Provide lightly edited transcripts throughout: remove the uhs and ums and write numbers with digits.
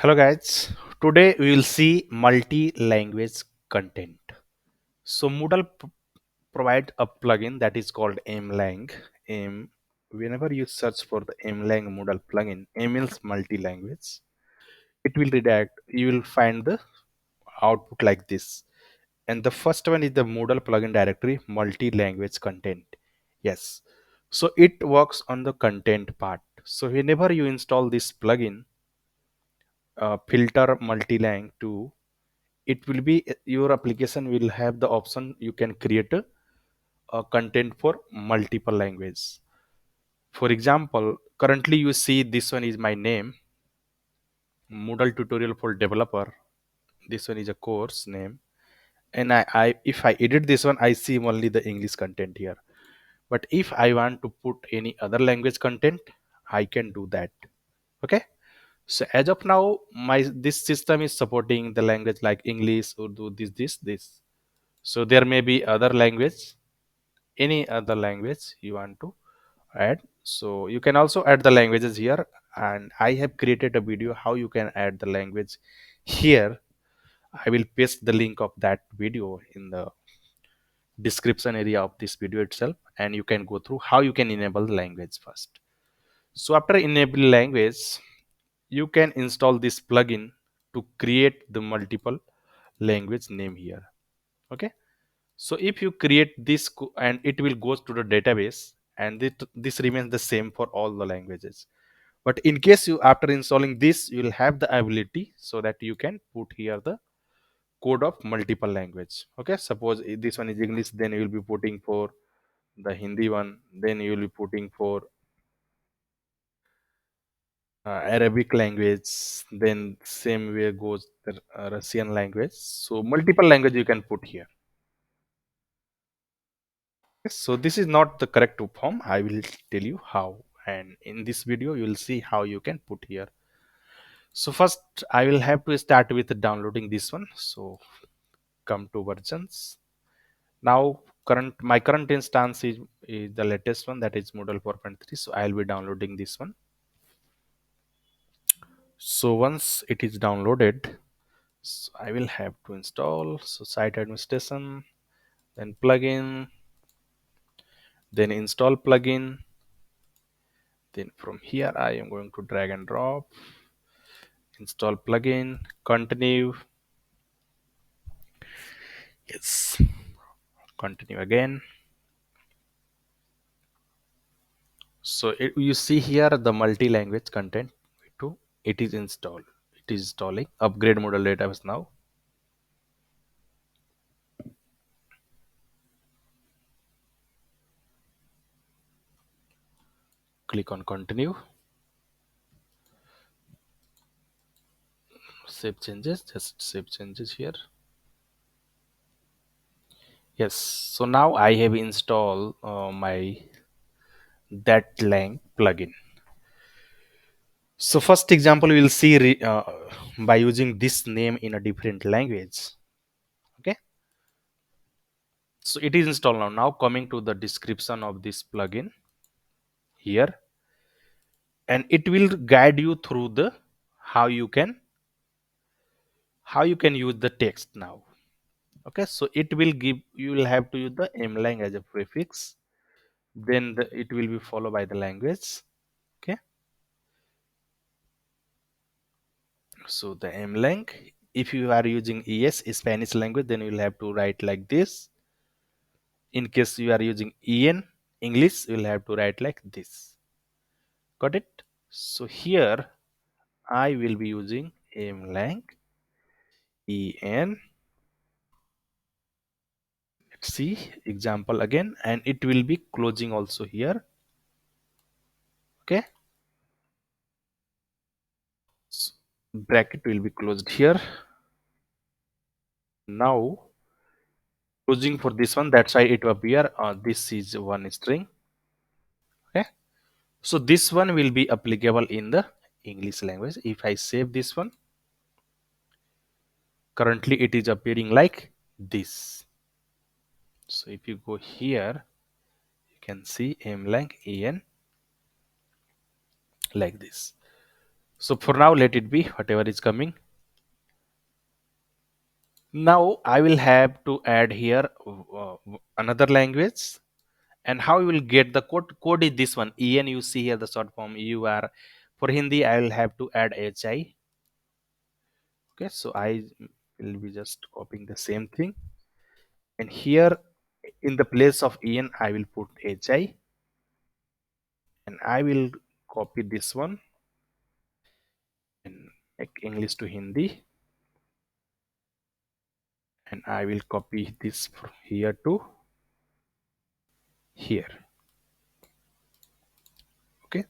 Hello guys, today we will see multi-language content. So Moodle provides a plugin that is called mlang. M, whenever you search for the mlang Moodle plugin, M means multi-language. It will redact, you will find the output like this. And the first one is the Moodle plugin directory, multi-language content. Yes. So it works on the content part. So whenever you install this plugin, filter multilang to it will be your application will have the option you can create a content for multiple language. For example, currently you see this one is my name, Moodle tutorial for developer. This one is a course name, and I if I edit this one, I see only the English content here. But if I want to put any other language content, I can do that. Okay. So as of now, my this system is supporting the language like English, Urdu, this. So there may be other language, any other language you want to add. So you can also add the languages here, and I have created a video how you can add the language here. I will paste the link of that video in the description area of this video itself, and you can go through how you can enable the language first. So after enable language, you can install this plugin to create the multiple language name here. Okay. So if you create this and it will goes to the database, and this remains the same for all the languages. But in case you after installing this, you will have the ability so that you can put here the code of multiple language. Okay, suppose if this one is English, then you will be putting for the Hindi one, then you will be putting for Arabic language, then same way goes the Russian language. So multiple language you can put here. So this is not the correct form. I will tell you how, and in this video you will see how you can put here. So first I will have to start with downloading this one. So come to versions. Now my current instance is the latest one, that is Moodle 4.3. So I will be downloading this one. So once it is downloaded, so I will have to install. So site administration, then plugin, then install plugin. Then from here I am going to drag and drop, install plugin, continue. Yes, continue again. So you see here the multi-language content to it is installed. It is installing. Upgrade Moodle database now. Click on continue. Save changes. Just save changes here. Yes. So now I have installed my that lang plugin. So first example we will see by using this name in a different language. Okay. So it is installed now. Now coming to the description of this plugin here, and it will guide you through the how you can use the text now. Okay, so it will give, you will have to use the mlang as a prefix, then it will be followed by the language. Okay, so the mlang, if you are using Spanish language, then you will have to write like this. In case you are using English, you will have to write like this. Got it? So here I will be using mlang en. Let's see example again, and it will be closing also here. Okay, so bracket will be closed here. Now closing for this one, that's why it will appear this is one string. Okay, so this one will be applicable in the English language. If I save this one, currently it is appearing like this. So if you go here, you can see mlang en like this. So for now, let it be whatever is coming. Now I will have to add here another language. And how you will get the code is this one. En, you see here the short form ur. For Hindi I will have to add hi. Okay, so I will be just copying the same thing, and here in the place of en I will put hi, and I will copy this one and make English to Hindi, and I will copy this from here to here. Okay,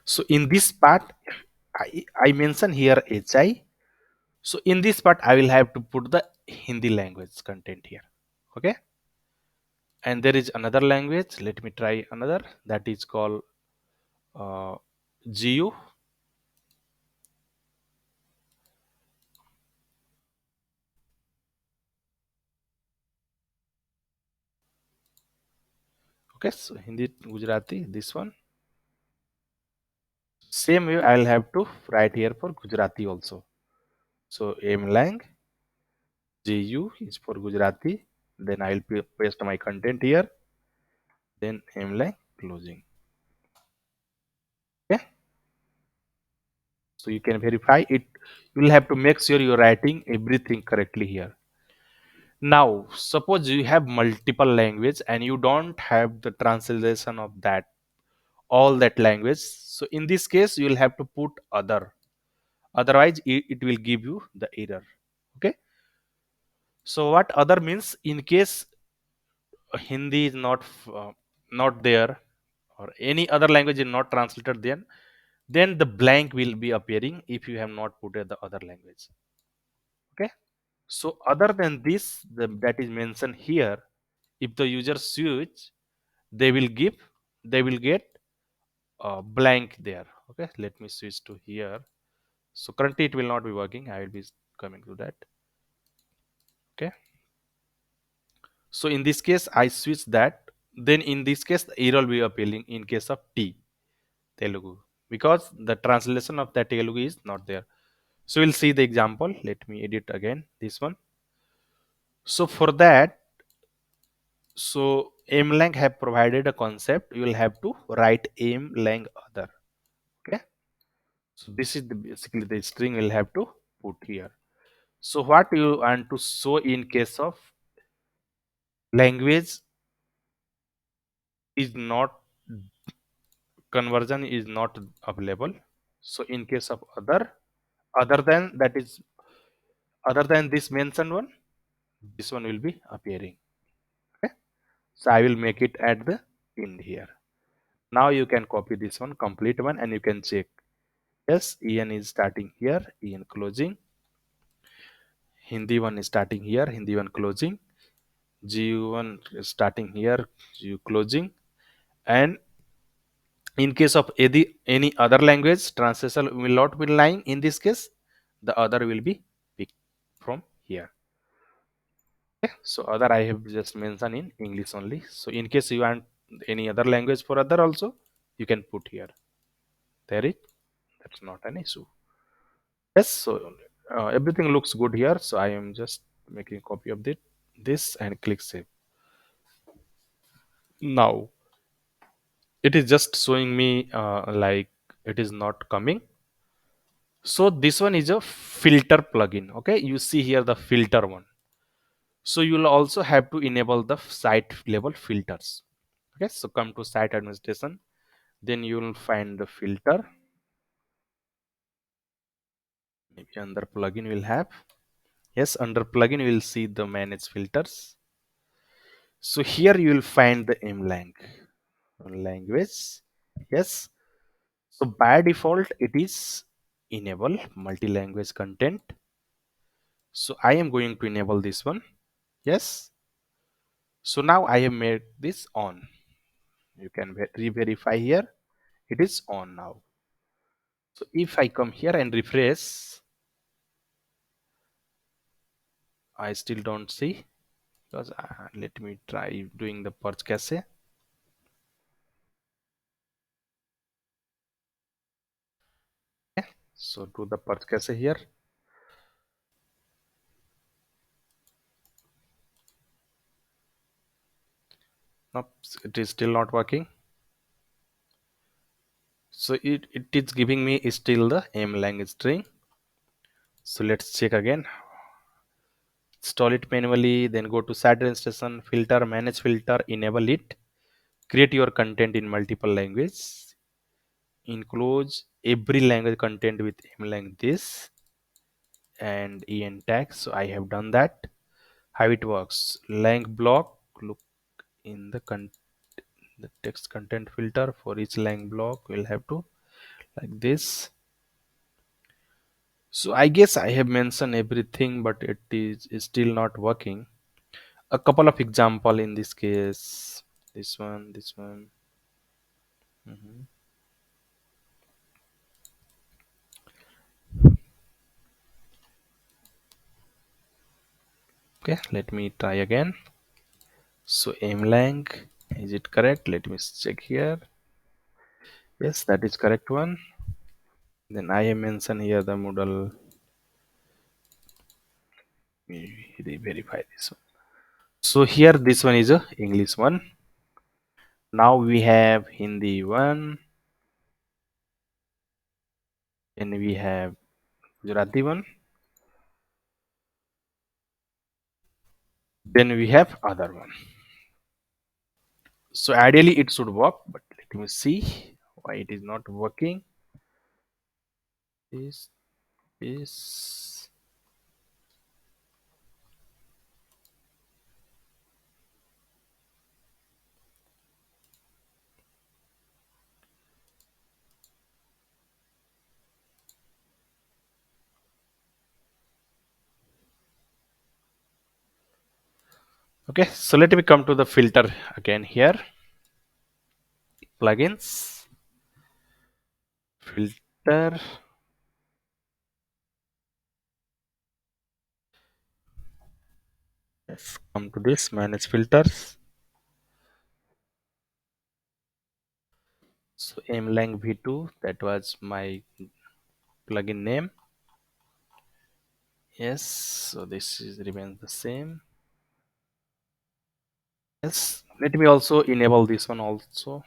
so in this part I mention here hi. So in this part I will have to put the Hindi language content here. Okay, and there is another language. Let me try another, that is called uh, GU. Okay, so Hindi Gujarati, this one. Same way I will have to write here for Gujarati also. So mlang GU is for Gujarati. Then I will paste my content here. Then mlang closing. Okay, so you can verify it. You will have to make sure you're writing everything correctly here. Now, suppose you have multiple language and you don't have the translation of that all that language. So in this case, you will have to put other. Otherwise, it will give you the error. Okay. So what other means, in case Hindi is not there, or any other language is not translated, then the blank will be appearing if you have not put the other language. Okay. So other than this, that is mentioned here, if the user switch, they will give, they will get blank there. Okay, let me switch to here. So currently it will not be working. I will be coming to that. Okay, so in this case I switch that. Then in this case the error will be appearing in case of T, Telugu, because the translation of that Telugu is not there. So we'll see the example. Let me edit again this one. So for that, so mlang have provided a concept. You will have to write mlang other. Okay, so this is basically the string we'll have to put here. So what you want to show in case of language is not, conversion is not available. So in case of other than that is, other than this mentioned one, this one will be appearing. Okay, so I will make it at the end here. Now you can copy this one, complete one, and you can check. Yes, en is starting here, en closing. Hindi one is starting here, Hindi one closing. GU1 is starting here, GU closing. And in case of any other language, translation will not be lying. In this case, the other will be picked from here. Okay, so other I have just mentioned in English only. So in case you want any other language for other also, you can put here. There it, that's not an issue. Yes, so everything looks good here. So I am just making a copy of this and click save. Now it is just showing me like it is not coming. So this one is a filter plugin. Okay, you see here the filter one. So you will also have to enable the site level filters. Okay, so come to site administration, then you will find the filter. Maybe under plugin will have, yes, under plugin you will see the manage filters. So here you will find the mlang language. Yes, so by default it is enable multi-language content. So I am going to enable this one. Yes, so now I have made this on. You can re-verify here. It is on now. So if I come here and refresh, I still don't see, because let me try doing the purge cache. Okay. So do the purchase here. Nope, it is still not working. So it is giving me still the mlang string. So let's check again. Install it manually, then go to Saturn station, filter, manage filter, enable it. Create your content in multiple languages. Enclose every language content with mlang this and en tag. So I have done that. How it works? Lang block. Look in the text content filter for each lang block. We'll have to like this. So I guess I have mentioned everything, but is still not working. A couple of example in this case. This one, this one. Mhm. Okay, let me try again. So mlang, is it correct? Let me check here. Yes, that is correct one. Then I have mentioned here the Moodle. We verify this one. So here this one is a English one. Now we have Hindi one, and we have Gujarati one, then we have other one. So ideally it should work, but let me see why it is not working. This okay. So let me come to the filter again here. Plugins, filter. Let's come to this manage filters. So mlang v2, that was my plugin name. Yes, so this is remains the same. Yes, let me also enable this one also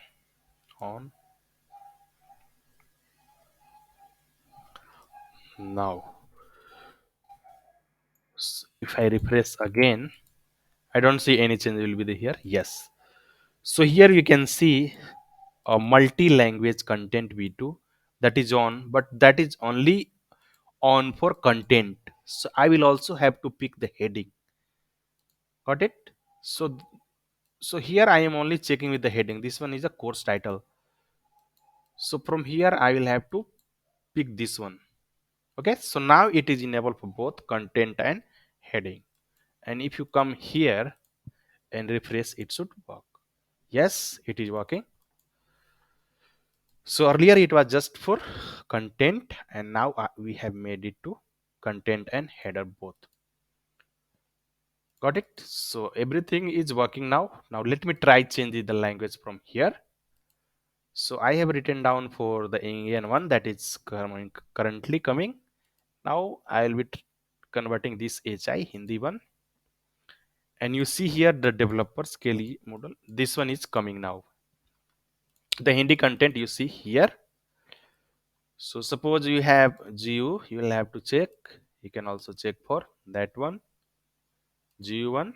on. Now if I refresh again, I don't see any change will be there here. Yes, so here you can see a multi-language content v2 that is on, but that is only on for content. So I will also have to pick the heading. Got it? So here I am only checking with the heading. This one is a course title. So from here I will have to pick this one. Okay, so now it is enabled for both content and heading. And if you come here and refresh, it should work. Yes, it is working. So earlier it was just for content, and now we have made it to content and header both. Got it? So everything is working now. Now let me try changing the language from here. So I have written down for the Indian one that is currently coming. Now I will be converting this HI Hindi one. And you see here the developer scale model. This one is coming now. The Hindi content you see here. So suppose you have GU, you will have to check. You can also check for that one. GU1.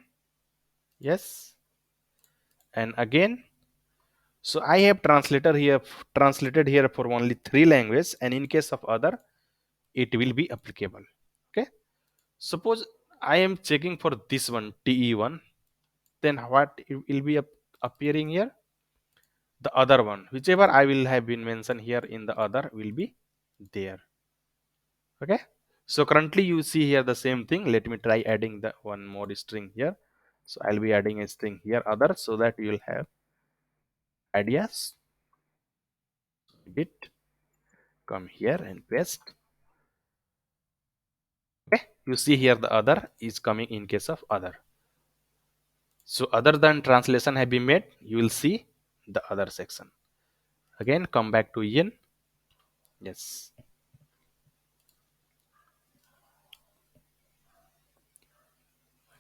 Yes. And again, so I have translated here for only 3 languages, and in case of other, it will be applicable. Okay. Suppose I am checking for this one, TE1, then what it will be appearing here? The other one, whichever I will have been mentioned here in the other will be there. Okay. So currently you see here the same thing. Let me try adding the one more string here. So I'll be adding a string here other so that you will have ideas. Edit, come here and paste. Okay. You see here the other is coming in case of other. So other than translation have been made, you will see the other section. Again, come back to in. Yes.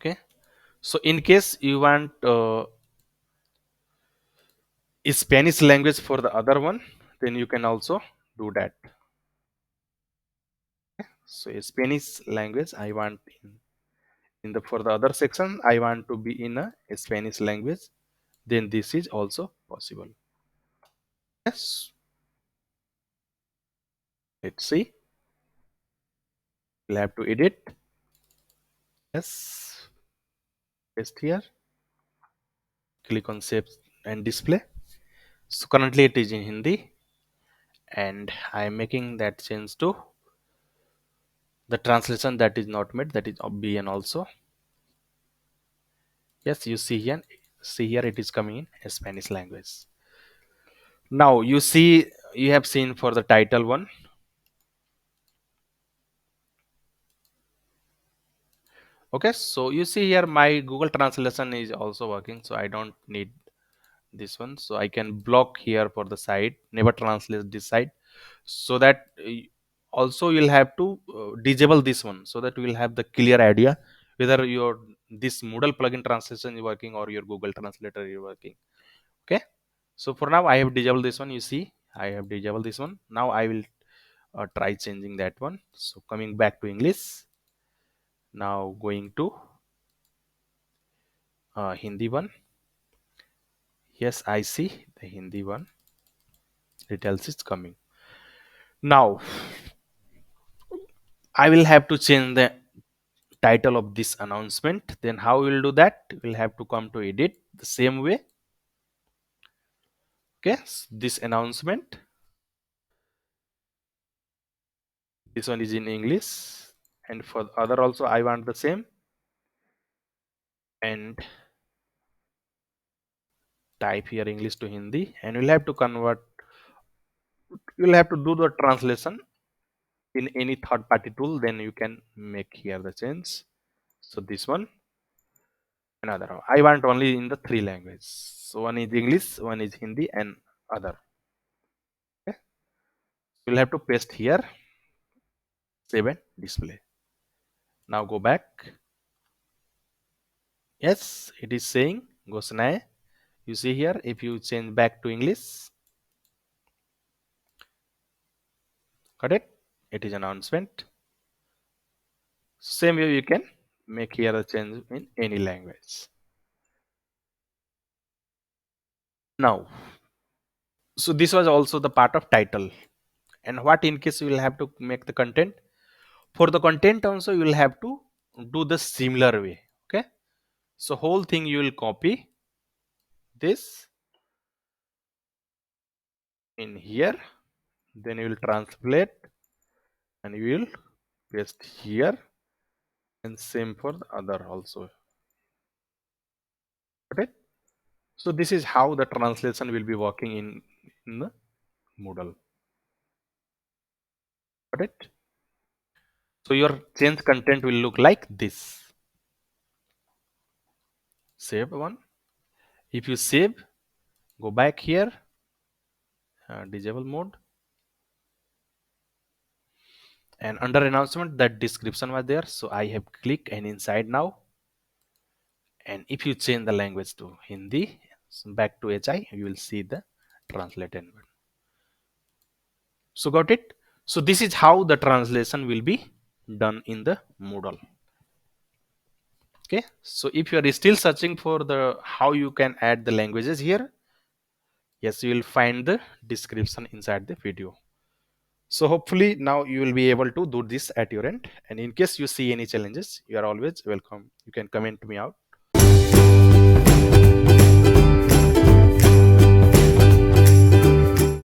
Okay, so in case you want Spanish language for the other one, then you can also do that. So Spanish language I want in the for the other section I want to be in a Spanish language, then this is also possible. Yes, let's see. We'll have to edit. Yes, paste here. Click on save and display. So currently it is in Hindi, and I am making that change to the translation that is not made, that is BN also. Yes, you see here it is coming in Spanish language. Now you see, you have seen for the title one. Okay, so you see here my Google translation is also working, so I don't need this one. So I can block here for the side, never translate this side, so that also you'll have to disable this one, so that you will have the clear idea whether your this Moodle plugin translation is working or your Google translator is working. Okay, so for now I have disabled this one. You see I have disabled this one. Now I will try changing that one. So coming back to English, now going to Hindi one. Yes, I see the Hindi one. Details is coming. Now I will have to change the title of this announcement. Then how we will do that? We'll have to come to edit the same way. Okay, so this announcement. This one is in English, and for the other also I want the same. And type here English to Hindi, and we'll have to convert. You'll have to do the translation in any third party tool, then you can make here the change. So this one, another one. I want only in the three languages. So one is English, one is Hindi, and other. Okay, we'll have to paste here, save and display. Now go back. Yes, it is saying Gosnae. You see here, if you change back to English, correct? It is announcement. Same way you can make here a change in any language. Now, so this was also the part of title. And what in case you will have to make the content? For the content also you will have to do the similar way. Okay. So whole thing you will copy this in here, then you will translate and you will paste here, and same for the other also. Okay. So this is how the translation will be working in the Moodle. Got it? So your change content will look like this. Save one. If you save, go back here, disable mode, and under announcement that description was there. So I have clicked and inside now. And if you change the language to Hindi, so back to HI, you will see the translated one. So got it? So this is how the translation will be done in the Moodle. Okay, so if you are still searching for the how you can add the languages here, yes, you will find the description inside the video. So hopefully now you will be able to do this at your end, and in case you see any challenges, you are always welcome. You can comment me out.